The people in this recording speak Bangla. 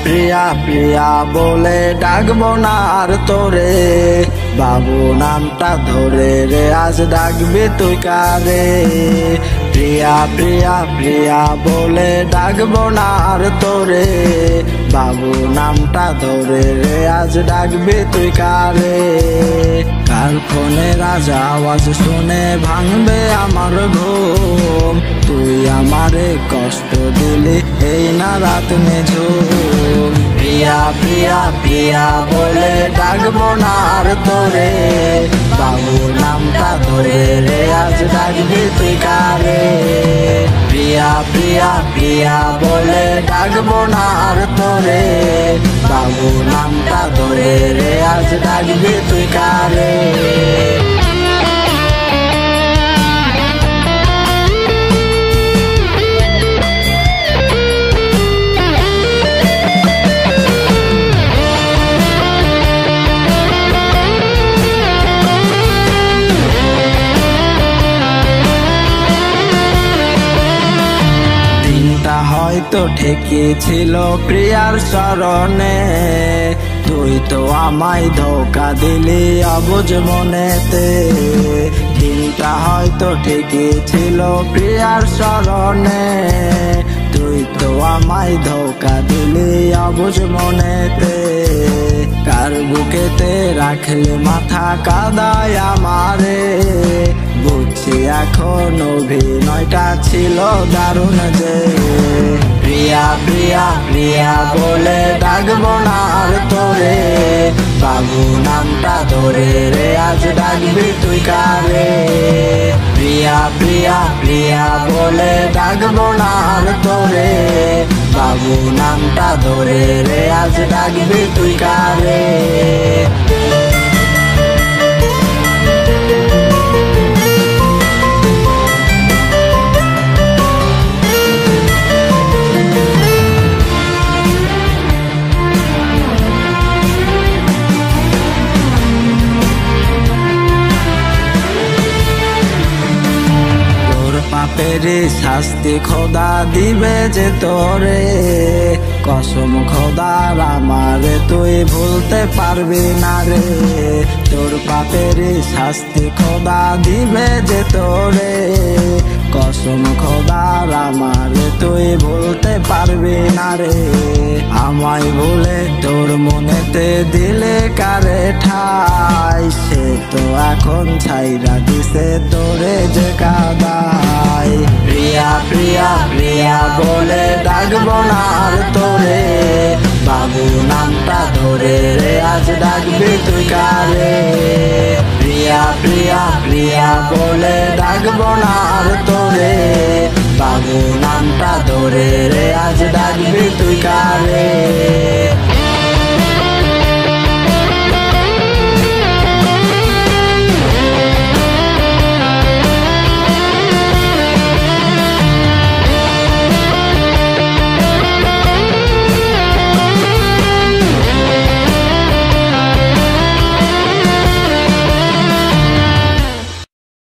প্রিয়া প্রিয়া বলে ডাকবো না আর তোরে, বাবু নামটা ধরে রে আজ ডাকবি তুই কারে। প্রিয়া প্রিয়া প্রিয়া বলে ডাকবো না আর তোরে, বাবু নামটা ধরে রে আজ ডাকবি তুই কারে। কার ফোনে রাজা আওয়াজ শুনে ভাঙবে আমার ঘুম, তুই আমারে কষ্ট দিলি এই না রাত নিঝুম। প্রিয়া প্রিয়া প্রিয়া বলে ডাকবো না আর তোরে, বাবু নামটা ধরে রে আজ ডাকবি তুই কারে। প্রিয়া প্রিয়া প্রিয়া বলে ডাকবো না আর তোরে, বাবু নামটা ধরে রে আজ ডাকবি তুই কারে। হয়তো ঠিকই ছিল প্রিয়ার স্মরণে, তুই তো আমায় ধোকা দিলি অবুঝ মনেতে। দিনটা হয়তো ঠিকই ছিল প্রিয়ার স্মরণে, তুই তো আমায় ধোকা দিলি অবুঝ মনেতে। কার বুকেতে রাখলে মাথা কাদায় আমারে, বুঝছি এখন অভিনয়টা ছিল দারুণ যে। প্রিয়া প্রিয়া প্রিয়া বলে ডাকবো না আর তোরে, বাবু নামটা ধরে রে আজ ডাকবি তুই কারে। প্রিয়া প্রিয়া প্রিয়া বলে ডাকবো না আর তোরে, বাবু নামটা ধরে রে আজ ডাকবি তুই কারে। পাপের শাস্তি খোদা দিবে যে তোরে, কসম খোদার আমারে তুই ভুলতে পারবি না রে। তোর পাপের শাস্তি খোদা দিবে যে তোরে, কসম খোদার আমারে তুই ভুলতে পারবি না রে। আমায় ভুলে তোর মনেতে দিলে কারে ঠাই, সে তো এখন ছাইরা দিছে তোরে যে কাদাই। প্রিয়া প্রিয়া প্রিয়া বলে ডাকবো না আর তোরে, বাবু নামটা ধরে রে আজ ডাকবি তুই কারে। প্রিয়া প্রিয়া প্রিয়া বলে ডাকবো না আর তোরে, বাবু নামটা ধরে রে আজ ডাকবি তুই কারে।